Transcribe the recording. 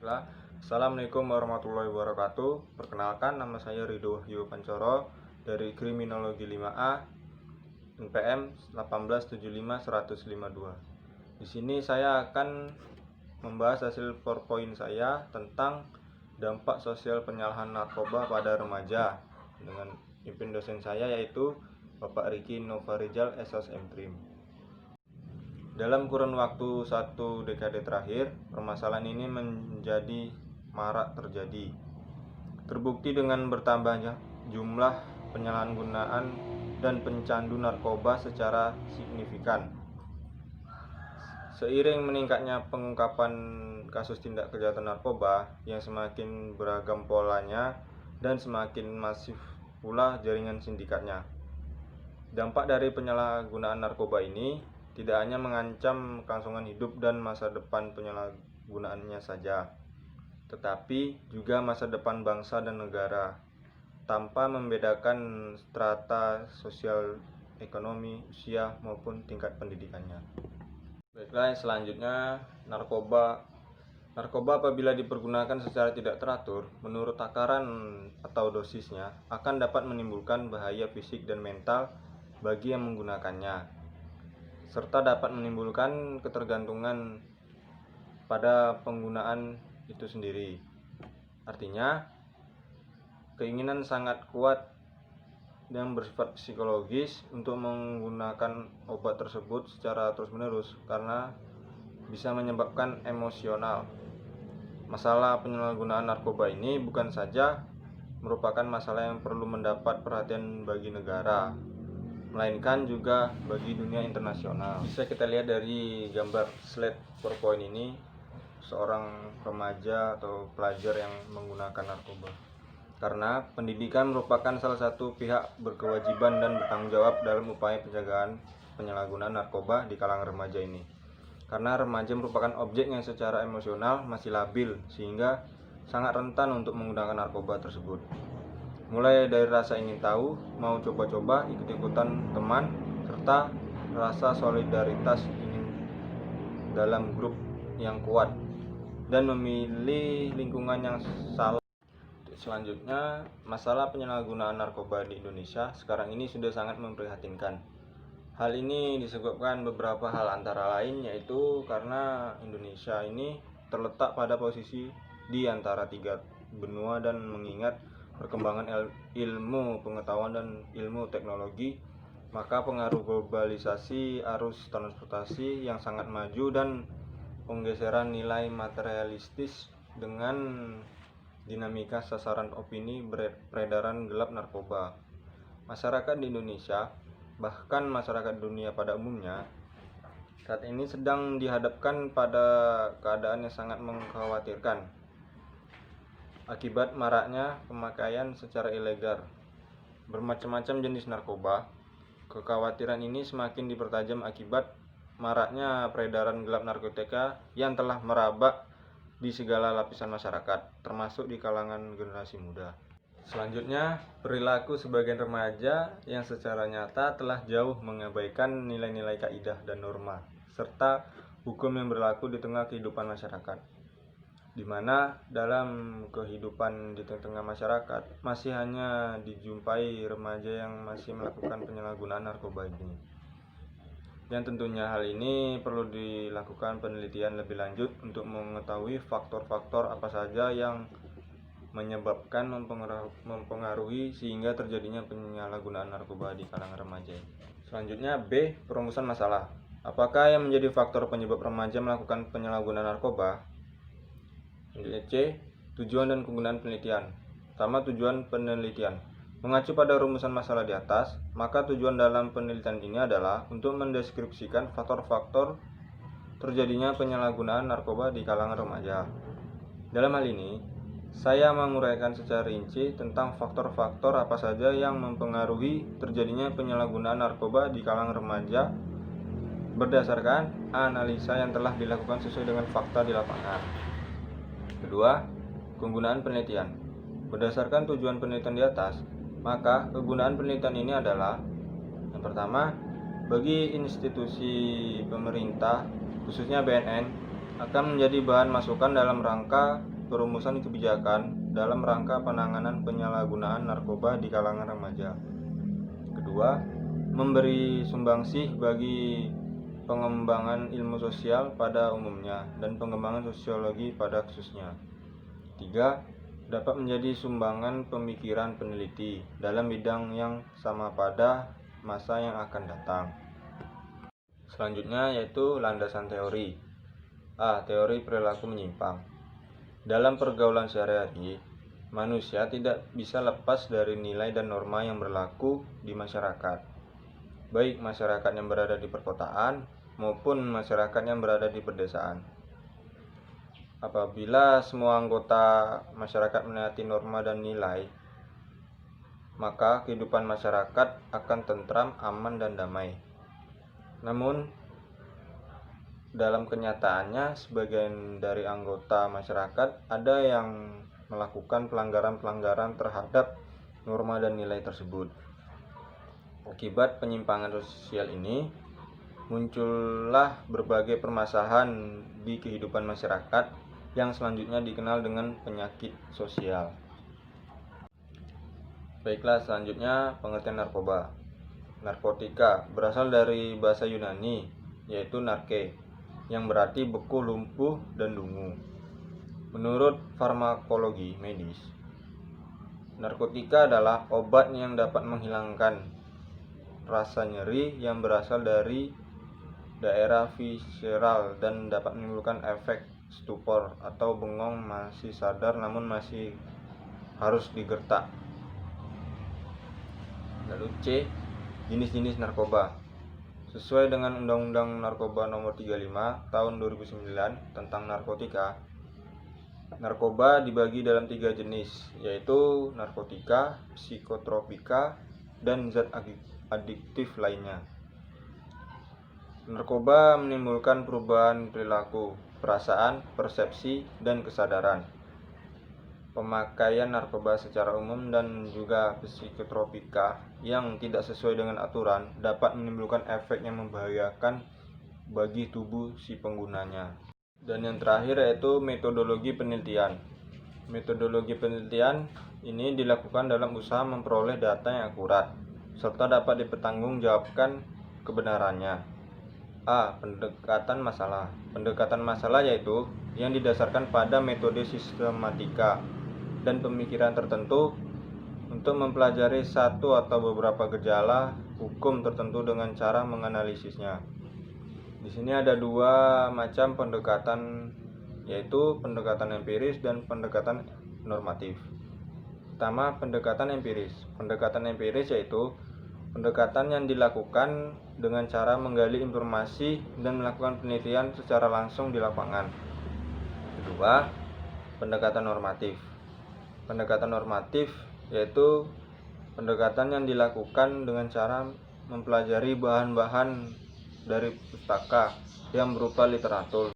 Baiklah, Assalamualaikum warahmatullahi wabarakatuh. Perkenalkan, nama saya Ridho Wahyu Pancoro dari Kriminologi 5A NPM 1875152. Di sini saya akan membahas hasil PowerPoint saya tentang dampak sosial penyalahan narkoba pada remaja dengan pimpin dosen saya yaitu Bapak Riki Novarijal SSM Trim. Dalam kurun waktu 1 dekade terakhir, permasalahan ini menjadi marak terjadi. Terbukti dengan bertambahnya jumlah penyalahgunaan dan pencandu narkoba secara signifikan. Seiring meningkatnya pengungkapan kasus tindak kejahatan narkoba yang semakin beragam polanya dan semakin masif pula jaringan sindikatnya. Dampak dari penyalahgunaan narkoba ini tidak hanya mengancam kelangsungan hidup dan masa depan penyalahgunaannya saja, tetapi juga masa depan bangsa dan negara, tanpa membedakan strata sosial, ekonomi, usia, maupun tingkat pendidikannya. Baiklah, selanjutnya narkoba. Narkoba apabila dipergunakan secara tidak teratur, menurut takaran atau dosisnya, akan dapat menimbulkan bahaya fisik dan mental bagi yang menggunakannya, serta dapat menimbulkan ketergantungan pada penggunaan itu sendiri. Artinya, keinginan sangat kuat dan bersifat psikologis untuk menggunakan obat tersebut secara terus-menerus karena bisa menyebabkan emosional. Masalah penyalahgunaan narkoba ini bukan saja merupakan masalah yang perlu mendapat perhatian bagi negara, melainkan juga bagi dunia internasional. Bisa kita lihat dari gambar slide PowerPoint ini, seorang remaja atau pelajar yang menggunakan narkoba. Karena pendidikan merupakan salah satu pihak berkewajiban dan bertanggung jawab dalam upaya pencegahan penyalahgunaan narkoba di kalangan remaja ini. Karena remaja merupakan objek yang secara emosional masih labil sehingga sangat rentan untuk menggunakan narkoba tersebut. Mulai dari rasa ingin tahu, mau coba-coba, ikut-ikutan teman, serta rasa solidaritas ingin dalam grup yang kuat, dan memilih lingkungan yang salah. Selanjutnya, masalah penyalahgunaan narkoba di Indonesia sekarang ini sudah sangat memprihatinkan. Hal ini disebabkan beberapa hal, antara lain yaitu karena Indonesia ini terletak pada posisi di antara 3 benua dan mengingat perkembangan ilmu pengetahuan dan ilmu teknologi, maka pengaruh globalisasi, arus transportasi yang sangat maju, dan penggeseran nilai materialistis dengan dinamika sasaran opini peredaran gelap narkoba. Masyarakat di Indonesia, bahkan masyarakat dunia pada umumnya, saat ini sedang dihadapkan pada keadaan yang sangat mengkhawatirkan akibat maraknya pemakaian secara ilegal bermacam-macam jenis narkoba. Kekhawatiran ini semakin dipertajam akibat maraknya peredaran gelap narkotika yang telah merabak di segala lapisan masyarakat, termasuk di kalangan generasi muda. Selanjutnya, perilaku sebagian remaja yang secara nyata telah jauh mengabaikan nilai-nilai kaidah dan norma, serta hukum yang berlaku di tengah kehidupan masyarakat, di mana dalam kehidupan di tengah masyarakat masih hanya dijumpai remaja yang masih melakukan penyalahgunaan narkoba ini. Yang tentunya hal ini perlu dilakukan penelitian lebih lanjut untuk mengetahui faktor-faktor apa saja yang menyebabkan mempengaruhi sehingga terjadinya penyalahgunaan narkoba di kalangan remaja. Selanjutnya, B. Perumusan masalah. Apakah yang menjadi faktor penyebab remaja melakukan penyalahgunaan narkoba? C. Tujuan dan kegunaan penelitian. Pertama, tujuan penelitian. Mengacu pada rumusan masalah di atas, maka tujuan dalam penelitian ini adalah untuk mendeskripsikan faktor-faktor terjadinya penyalahgunaan narkoba di kalangan remaja. Dalam hal ini, saya menguraikan secara rinci tentang faktor-faktor apa saja yang mempengaruhi terjadinya penyalahgunaan narkoba di kalangan remaja berdasarkan analisa yang telah dilakukan sesuai dengan fakta di lapangan. Kedua, kegunaan penelitian. Berdasarkan tujuan penelitian di atas, maka kegunaan penelitian ini adalah: yang pertama, bagi institusi pemerintah, khususnya BNN, akan menjadi bahan masukan dalam rangka perumusan kebijakan dalam rangka penanganan penyalahgunaan narkoba di kalangan remaja. Kedua, memberi sumbangsih bagi pengembangan ilmu sosial pada umumnya dan pengembangan sosiologi pada khususnya. Tiga, dapat menjadi sumbangan pemikiran peneliti dalam bidang yang sama pada masa yang akan datang. Selanjutnya yaitu landasan teori. A. Teori perilaku menyimpang. Dalam pergaulan sehari-hari, manusia tidak bisa lepas dari nilai dan norma yang berlaku di masyarakat, baik masyarakat yang berada di perkotaan maupun masyarakat yang berada di pedesaan. Apabila semua anggota masyarakat menaati norma dan nilai, maka kehidupan masyarakat akan tentram, aman, dan damai. Namun, dalam kenyataannya, sebagian dari anggota masyarakat ada yang melakukan pelanggaran-pelanggaran terhadap norma dan nilai tersebut. Akibat penyimpangan sosial ini, muncullah berbagai permasalahan di kehidupan masyarakat yang selanjutnya dikenal dengan penyakit sosial. Baiklah, selanjutnya pengertian narkoba. Narkotika berasal dari bahasa Yunani, yaitu narke, yang berarti beku, lumpuh, dan dungu. Menurut farmakologi medis, narkotika adalah obat yang dapat menghilangkan rasa nyeri yang berasal dari daerah visceral dan dapat menimbulkan efek stupor atau bengong, masih sadar namun masih harus digertak. Lalu C. Jenis-jenis narkoba. Sesuai dengan Undang-Undang Narkoba Nomor 35 Tahun 2009 tentang narkotika, narkoba dibagi dalam 3 jenis, yaitu narkotika, psikotropika, dan zat adiktif lainnya. Narkoba menimbulkan perubahan perilaku, perasaan, persepsi, dan kesadaran. Pemakaian narkoba secara umum dan juga psikotropika yang tidak sesuai dengan aturan dapat menimbulkan efek yang membahayakan bagi tubuh si penggunanya. Dan yang terakhir yaitu metodologi penelitian. Metodologi penelitian ini dilakukan dalam usaha memperoleh data yang akurat serta dapat dipertanggungjawabkan kebenarannya. A. Pendekatan masalah. Pendekatan masalah yaitu yang didasarkan pada metode sistematika dan pemikiran tertentu untuk mempelajari satu atau beberapa gejala hukum tertentu dengan cara menganalisisnya. Di sini ada 2 macam pendekatan, yaitu pendekatan empiris dan pendekatan normatif. Pertama, pendekatan empiris. Pendekatan empiris yaitu pendekatan yang dilakukan dengan cara menggali informasi dan melakukan penelitian secara langsung di lapangan. Kedua, pendekatan normatif. Pendekatan normatif yaitu pendekatan yang dilakukan dengan cara mempelajari bahan-bahan dari pustaka yang berupa literatur